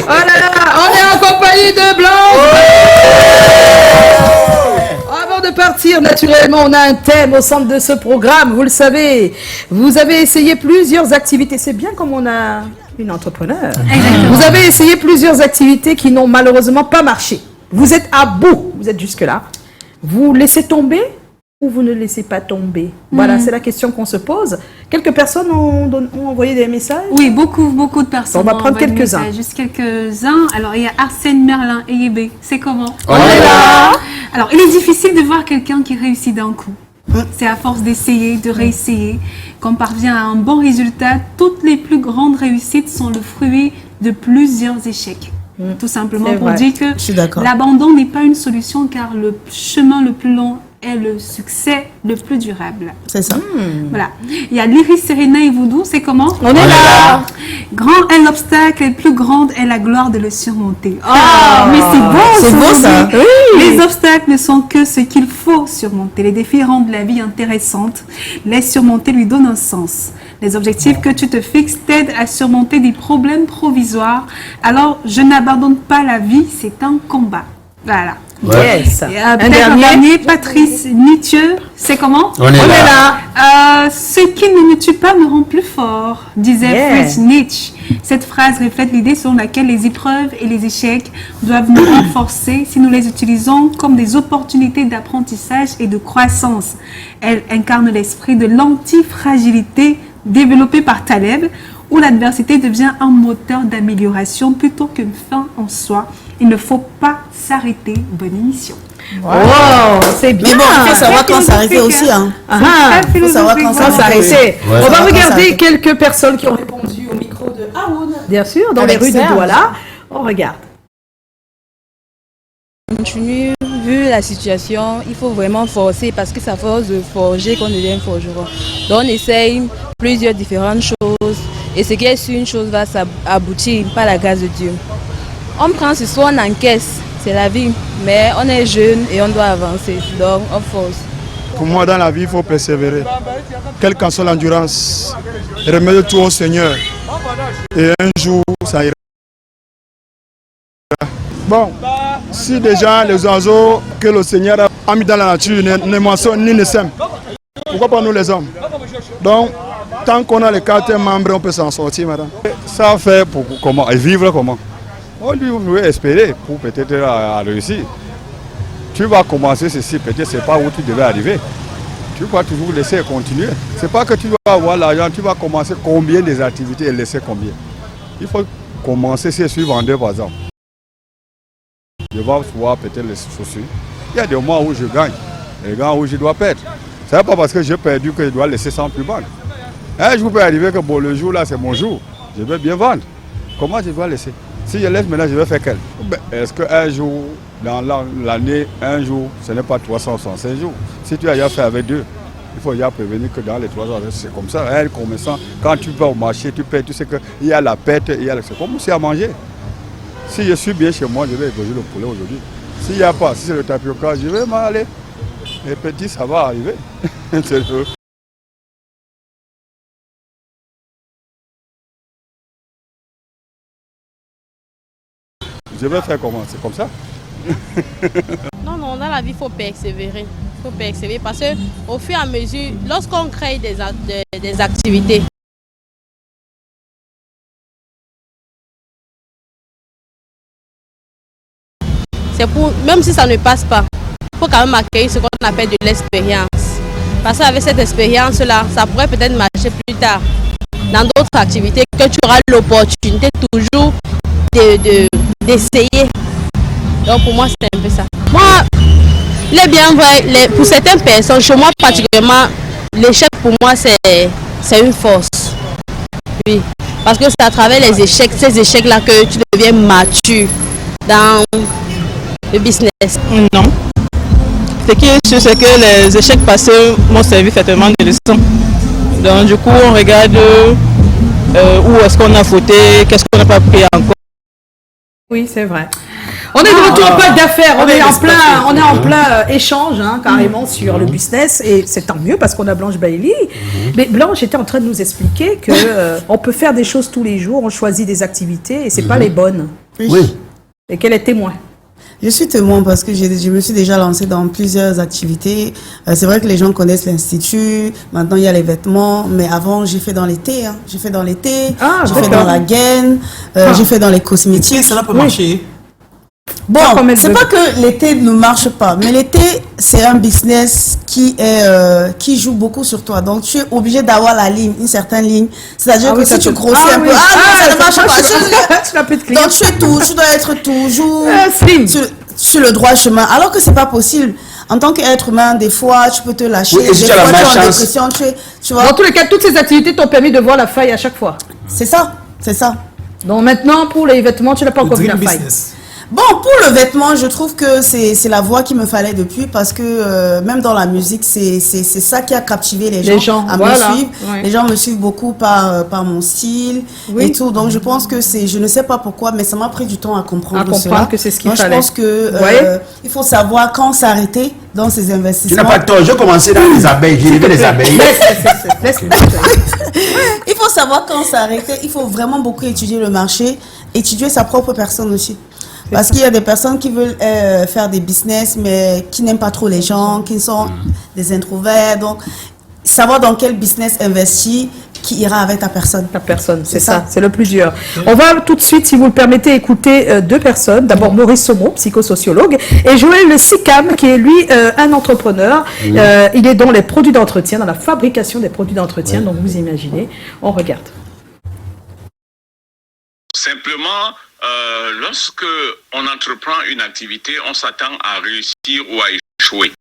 là là, on est en compagnie de Blanc. Avant de partir, naturellement, on a un thème au centre de ce programme, vous le savez. Vous avez essayé plusieurs activités. C'est bien comme on a une entrepreneur. Exactement. Vous avez essayé plusieurs activités qui n'ont malheureusement pas marché. Vous êtes à bout, vous êtes jusque-là. Vous laissez tomber ou vous ne laissez pas tomber? Voilà, c'est la question qu'on se pose. Quelques personnes ont envoyé des messages? Oui, beaucoup de personnes. On va prendre quelques-uns. Juste quelques-uns. Alors, il y a Arsène, Merlin et Yébé. C'est comment? On est là. Alors, il est difficile de voir quelqu'un qui réussit d'un coup. C'est à force d'essayer, de réessayer, qu'on parvient à un bon résultat. Toutes les plus grandes réussites sont le fruit de plusieurs échecs. Tout simplement pour dire que l'abandon n'est pas une solution car le chemin le plus long est le succès le plus durable. C'est ça. Voilà. Il y a l'Iris, Serena et Voodoo, c'est comment? On est là. Grand est l'obstacle et plus grande est la gloire de le surmonter. Oh, mais c'est beau ça. Oui. Les obstacles ne sont que ce qu'il faut surmonter. Les défis rendent la vie intéressante. Les surmonter lui donne un sens. Les objectifs que tu te fixes t'aident à surmonter des problèmes provisoires. Alors, je n'abandonne pas la vie, c'est un combat. Voilà. Yes. Un dernier, Patrice Nietzsche, c'est comment? On est là. Ce qui ne me tue pas me rend plus fort, disait Friedrich Nietzsche. Cette phrase reflète l'idée selon laquelle les épreuves et les échecs doivent nous renforcer si nous les utilisons comme des opportunités d'apprentissage et de croissance. Elle incarne l'esprit de l'antifragilité développé par Taleb, où l'adversité devient un moteur d'amélioration plutôt qu'une fin en soi. Il ne faut pas s'arrêter. Bonne émission. Wow, c'est bien. Mais bon, il faut savoir quand s'arrêter aussi. Il faut savoir quand s'arrêter. On va regarder quelques personnes qui ont répondu au micro de Haroun. Bien sûr, dans les rues de Douala. On regarde. Continue, vu la situation, il faut vraiment forcer parce que c'est à force de forger qu'on devient forgeron. Donc on essaye plusieurs différentes choses et ce qui est sûr, une chose va aboutir par la grâce de Dieu. On prend ce soir, on encaisse, c'est la vie, mais on est jeune et on doit avancer, donc on force. Pour moi, dans la vie, il faut persévérer. Quelle qu'en soit l'endurance, remettre tout au Seigneur et un jour, ça ira. Bon, si déjà les oiseaux que le Seigneur a mis dans la nature ne moissonnent ni ne sèment, pourquoi pas nous les hommes? Donc, tant qu'on a les 4 membres, on peut s'en sortir, madame. Ça fait pour comment? Et vivre comment? On lui espérer pour peut-être réussir. Tu vas commencer ceci, peut-être c'est pas où tu devais arriver. Tu vas toujours laisser continuer. C'est pas que tu dois avoir l'argent, tu vas commencer combien des activités et laisser combien. Il faut commencer, c'est suivre en 2 par exemple. Je vais voir peut-être les chaussures. Il y a des mois où je gagne, des mois où je dois perdre. Ce n'est pas parce que j'ai perdu que je dois laisser sans plus vendre. Un jour peut arriver que bon, le jour là c'est mon jour, je vais bien vendre. Comment je dois laisser? Si je laisse maintenant, je vais faire quel? Est-ce qu'un jour, dans l'année, un jour, ce n'est pas 365 jours? Si tu as déjà fait avec 2, il faut déjà prévenir que dans les 3 ans, c'est comme ça. Un commerçant, quand tu vas au marché, tu payes, tu sais qu'il y a la perte, c'est comme si à manger. Si je suis bien chez moi, je vais égorger le poulet aujourd'hui. S'il n'y a pas, si c'est le tapioca, je vais m'en aller. Et petit, ça va arriver. Je vais faire comment? C'est comme ça? Non, dans la vie, il faut persévérer. Il faut persévérer parce qu'au fur et à mesure, lorsqu'on crée des activités, c'est pour, même si ça ne passe pas, il faut quand même accueillir ce qu'on appelle de l'expérience. Parce qu'avec cette expérience-là, ça pourrait peut-être marcher plus tard dans d'autres activités que tu auras l'opportunité toujours d'essayer. Donc pour moi, c'est un peu ça. Moi, il est bien vrai, pour certaines personnes, chez moi particulièrement, l'échec pour moi, c'est une force. Oui, parce que c'est à travers les échecs, ces échecs-là, que tu deviens mature dans le business. Non. Ce qui est sûr, c'est que les échecs passés m'ont servi certainement de leçon. Donc du coup, on regarde où est-ce qu'on a fauté, qu'est-ce qu'on n'a pas pris encore. Oui, c'est vrai. On est de retour au Pôle d'affaires, on est en plein échange, carrément, sur le business, et c'est tant mieux parce qu'on a Blanche Bailey. Mais Blanche était en train de nous expliquer que on peut faire des choses tous les jours, on choisit des activités, et c'est pas les bonnes. Oui. Et qu'elle est témoin. Je suis témoin parce que je me suis déjà lancée dans plusieurs activités. C'est vrai que les gens connaissent l'Institut. Maintenant, il y a les vêtements. Mais avant, j'ai fait dans l'été. J'ai fait dans l'été. J'ai fait dans la gaine. J'ai fait dans les cosmétiques. Ça n'a pas marché. Bon, c'est pas que l'été ne marche pas. Mais l'été, c'est un business qui joue beaucoup sur toi. Donc, tu es obligé d'avoir une certaine ligne. C'est-à-dire que si tu grossis un peu, non, ça ne marche pas. Donc, tu dois être toujours sur le droit chemin. Alors que c'est pas possible. En tant qu'être humain, des fois, tu peux te lâcher. Oui, des fois, tu es en dépression. Tu vois. Dans tous les cas, toutes ces activités t'ont permis de voir la faille à chaque fois. C'est ça. Donc maintenant, pour les vêtements, tu n'as pas encore vu la faille. Bon, pour le vêtement, je trouve que c'est la voie qu'il me fallait depuis parce que même dans la musique, c'est ça qui a captivé les gens à me suivre. Ouais. Les gens me suivent beaucoup par mon style et tout. Donc, je pense que je ne sais pas pourquoi, mais ça m'a pris du temps à comprendre cela. Que c'est ce qu'il fallait. Je pense que il faut savoir quand s'arrêter dans ces investissements. Tu n'as pas de tort. Je commençais dans les abeilles. J'ai levé les abeilles. Il faut savoir quand s'arrêter. Il faut vraiment beaucoup étudier le marché, étudier sa propre personne aussi. Parce qu'il y a des personnes qui veulent faire des business, mais qui n'aiment pas trop les gens, qui sont des introverts. Donc, savoir dans quel business investir qui ira avec ta personne. Ta personne, c'est ça, c'est le plus dur. On va tout de suite, si vous le permettez, écouter deux personnes. D'abord, Maurice Somo, psychosociologue, et Joël Sicam, qui est lui un entrepreneur. Il est dans les produits d'entretien, dans la fabrication des produits d'entretien. Donc, vous imaginez, on regarde. Simplement, lorsque on entreprend une activité, on s'attend à réussir ou à échouer.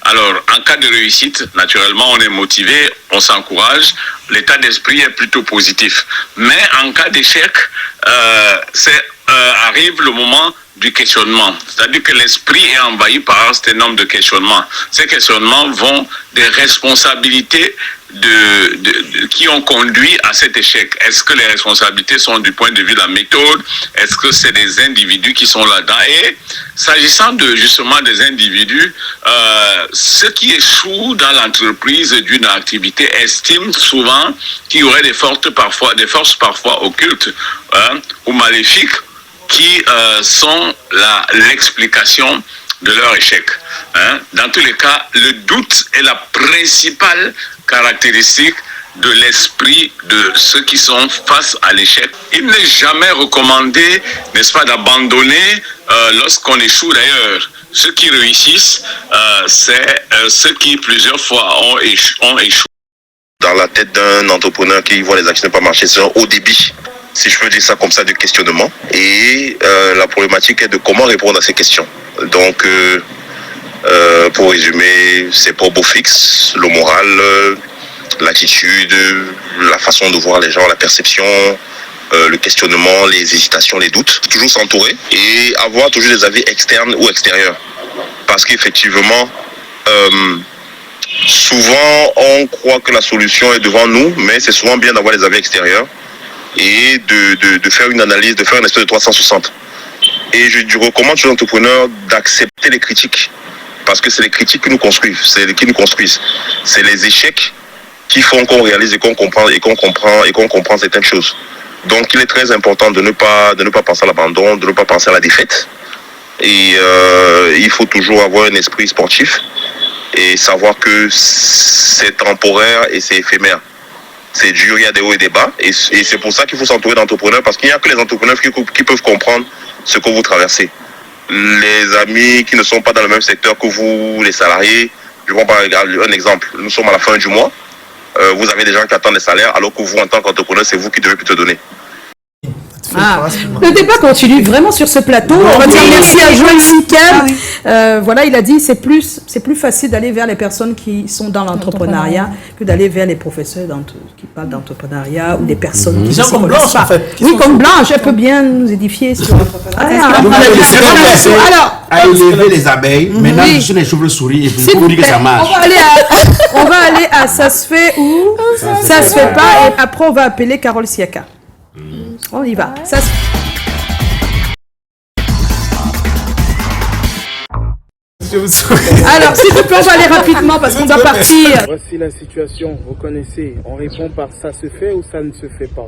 Alors, en cas de réussite, naturellement, on est motivé, on s'encourage, l'état d'esprit est plutôt positif. Mais en cas d'échec, arrive le moment du questionnement. C'est-à-dire que l'esprit est envahi par un certain nombre de questionnements. Ces questionnements vont des responsabilités qui ont conduit à cet échec. Est-ce que les responsabilités sont du point de vue de la méthode? Est-ce que c'est des individus qui sont là-dedans? Et s'agissant justement des individus, ceux qui échouent dans l'entreprise d'une activité estiment souvent qu'il y aurait des forces parfois occultes ou maléfiques qui sont l'explication de leur échec. Dans tous les cas, le doute est la principale caractéristique de l'esprit de ceux qui sont face à l'échec. Il n'est jamais recommandé, n'est-ce pas, d'abandonner lorsqu'on échoue. D'ailleurs, ceux qui réussissent, c'est ceux qui plusieurs fois ont échoué. Dans la tête d'un entrepreneur qui voit les actions ne pas marcher, c'est un haut débit, si je peux dire ça comme ça, de questionnement. Et la problématique est de comment répondre à ces questions. Donc, pour résumer, c'est pas beau fixe, le moral, l'attitude, la façon de voir les gens, la perception, le questionnement, les hésitations, les doutes. Toujours s'entourer et avoir toujours des avis externes ou extérieurs. Parce qu'effectivement, souvent on croit que la solution est devant nous, mais c'est souvent bien d'avoir des avis extérieurs et de faire une analyse, de faire une espèce de 360. Et je recommande aux entrepreneurs d'accepter les critiques. Parce que c'est les critiques qui nous construisent. C'est les échecs qui font qu'on réalise et qu'on comprend certaines choses. Donc il est très important de ne pas penser à l'abandon, de ne pas penser à la défaite. Et il faut toujours avoir un esprit sportif et savoir que c'est temporaire et c'est éphémère. C'est dur, il y a des hauts et des bas. Et c'est pour ça qu'il faut s'entourer d'entrepreneurs, parce qu'il n'y a que les entrepreneurs qui peuvent comprendre ce que vous traversez. Les amis qui ne sont pas dans le même secteur que vous, les salariés, je prends par un exemple. Nous sommes à la fin du mois. Vous avez des gens qui attendent des salaires, alors que vous, en tant qu'entrepreneur, c'est vous qui devez plutôt donner. Le débat continue vraiment sur ce plateau. On va dire merci à Joël Sicam. Voilà, il a dit c'est plus facile d'aller vers les personnes qui sont dans l'entrepreneuriat que d'aller vers les professeurs qui parlent d'entrepreneuriat ou des personnes qui sont comme Blanche, en fait. Oui, comme Blanche, elle peut bien nous édifier sur à élever les abeilles. Maintenant, je suis les chauves-souris et puis vous dites que ça marche. On va aller à ça se fait ou ça se fait pas, et après on va appeler Carole Siaka. On y va. Je vous souhaite. Alors, s'il te plaît, on va aller rapidement parce qu'on doit partir. Voici la situation, vous connaissez. On répond par ça se fait ou ça ne se fait pas.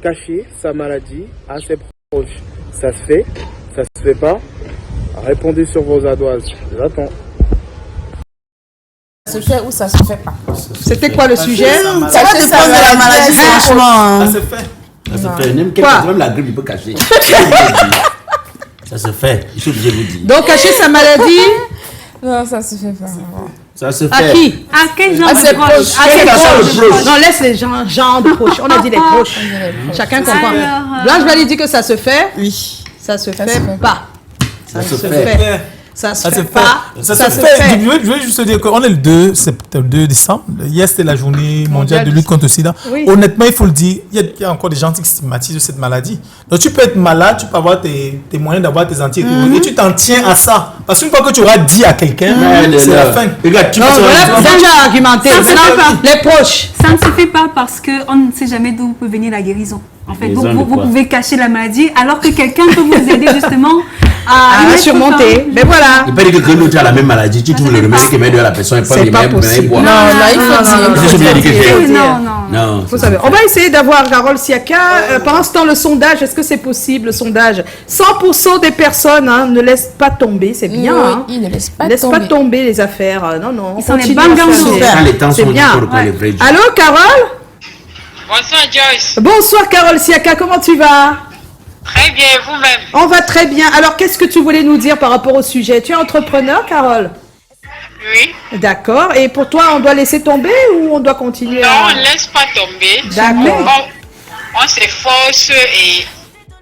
Cacher sa maladie à ses proches. Ça se fait, ça se fait pas. Répondez sur vos ardoises. J'attends. Ça se fait ou ça se fait pas. C'était quoi le sujet? Ça va dépendre de la maladie, franchement. Ça se fait. Ça se fait. Même la grippe, il peut cacher. Ça se fait. Je suis obligé de vous dire. Donc, cacher sa maladie? Non, ça se fait pas. Ça se fait. À qui? À quel genre à ses de proches? À ses proches. Non, laisse les gens de proches. On a dit les proches. Chacun comprend. Là, je vais lui dire que ça se fait. Oui. Ça se fait pas. Ça se fait. Ça se fait pas. Ça se fait. Je vais juste dire qu'on est le 2 décembre. Hier, c'était la journée mondiale de lutte contre le sida. Oui. Honnêtement, il faut le dire, il y a encore des gens qui stigmatisent cette maladie. Donc, tu peux être malade, tu peux avoir tes moyens d'avoir tes antirétroviraux et tu t'en tiens à ça. Parce qu'une fois que tu auras dit à quelqu'un, c'est la fin. Regarde, tu vas déjà argumenter. Les proches. Ça ne se fait pas parce qu'on ne sait jamais d'où peut venir la guérison. En fait, vous pouvez cacher la maladie alors que quelqu'un peut vous aider justement à surmonter. Mais voilà. Il peut dire que tu as la même maladie, tu trouves le remède qui met de la personne et pas le même. Non, là, il faut dire. Non. Vous savez, on va essayer d'avoir Carole Siaka. Pendant ce temps, le sondage, est-ce que c'est possible, le sondage? 100% des personnes ne laissent pas tomber, c'est bien. Oui, ils ne laissent pas tomber les affaires. Non. Ils sont les bonnes gamins. C'est bien. Allô, Carole? Bonsoir Joyce. Bonsoir Carole Siaka, comment tu vas? Très bien, vous-même? On va très bien. Alors, qu'est-ce que tu voulais nous dire par rapport au sujet? Tu es entrepreneur, Carole? Oui. D'accord. Et pour toi, on doit laisser tomber ou on doit continuer? Non, on ne laisse pas tomber. D'accord. On s'efforce et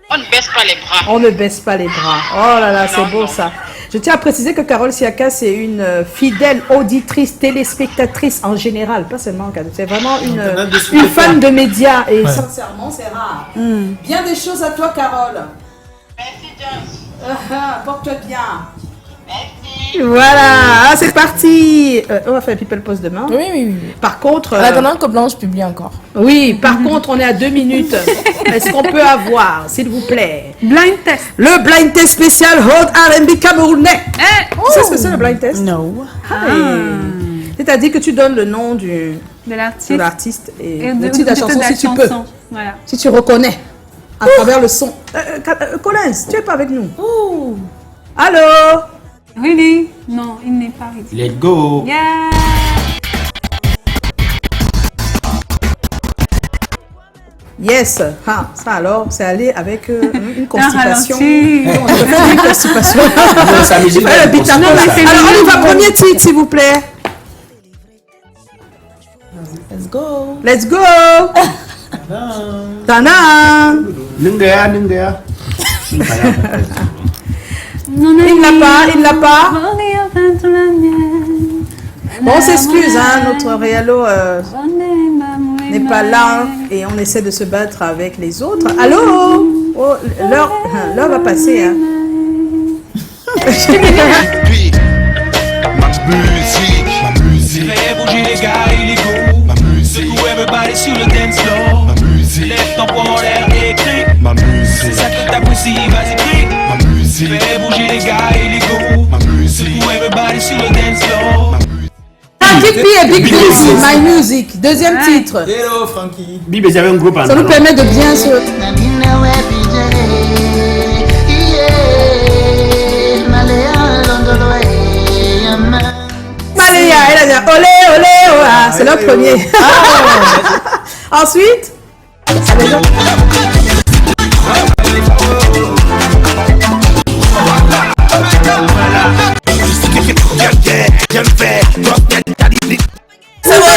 on ne baisse pas les bras. On ne baisse pas les bras. Oh là là, c'est beau ça. Je tiens à préciser que Carole Siaka, c'est une fidèle auditrice, téléspectatrice en général, pas seulement. C'est vraiment une fan de médias et sincèrement, c'est rare. Bien des choses à toi, Carole. Merci, Joyce. Porte-toi bien. Merci. Voilà, c'est parti. On va faire un people pause demain. Oui. Par contre... En attendant que Blanche publie encore. Oui, par contre, on est à 2 minutes. Est-ce qu'on peut avoir, s'il vous plaît, blind test. Le blind test spécial Hot R&B camerounais. Tu sais ce que c'est le blind test? Non. C'est-à-dire que tu donnes le nom de l'artiste et le titre de la chanson si tu peux. Voilà. Si tu reconnais à travers le son. Collins, tu es pas avec nous? Allô? Really? Non, il n'est pas ready. Let's go. Yeah. Yes. Ça alors, c'est aller avec une constipation. On peut faire une constipation. Alors, on y va. Premier titre, s'il vous plaît. Let's go. Let's go. Tana. Nungea. Il l'a pas. Bon, on s'excuse, notre réalo n'est pas là et on essaie de se battre avec les autres. Allô? Oh, l'heure va passer. Ma musique fait bouger les gars illégaux. Ma musique secoue everybody sur le dance floor. Ma musique lève ton poing en l'air et crie. Ma musique c'est ça que t'apprécies, vas-y crie. Ma musique fait bouger les gars illégaux. Ma musique secoue everybody sur le dance floor. Big B et Big B, My Music, deuxième titre. Hello Frankie. Bibi, j'avais un groupe. Ça nous permet de bien se... Maléa, elle a dit olé, olé, ola. C'est le premier. Ensuite, c'est le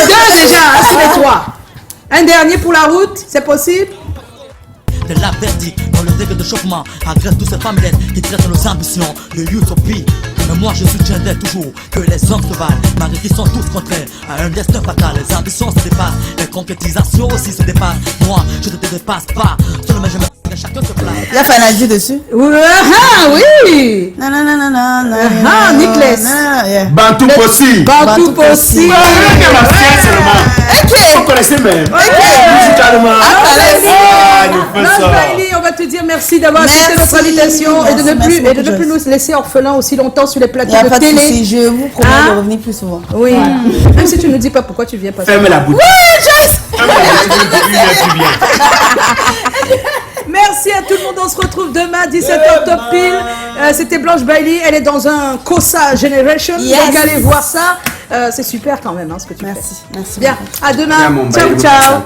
2 déjà, c'est les 3. Un dernier pour la route, c'est possible? De la verdict dans le degré de chauffement, agresse toutes ces femmes laides qui traitent nos ambitions de utopie. Mais moi je soutiendrai toujours que les hommes se valent, malgré qu'ils sont tous contraires à un destin fatal. Les ambitions se dépassent, les concrétisations aussi se dépassent. Moi je ne te dépasse pas, seulement je me chacun se place. Il y a Fanadi dessus. Oui. Non. Nicolas. Bantou Possi. Bantou Possi. Vous connaissez même. Ok. Musicalement. On va voudrais te dire merci d'avoir accepté notre invitation et de ne plus nous laisser orphelins aussi longtemps sur les plateaux de télé. Souci, je vous promets de revenir plus souvent. Oui. Même si tu ne nous dis pas pourquoi tu viens pas. Ferme la bouche. Oui, Merci à tout le monde. On se retrouve demain 17h top pile. C'était Blanche Bailey. Elle est dans un Kosa Generation. Donc allez voir ça. C'est super quand même ce que tu fais. Merci. Bien. À demain. Ciao, ciao.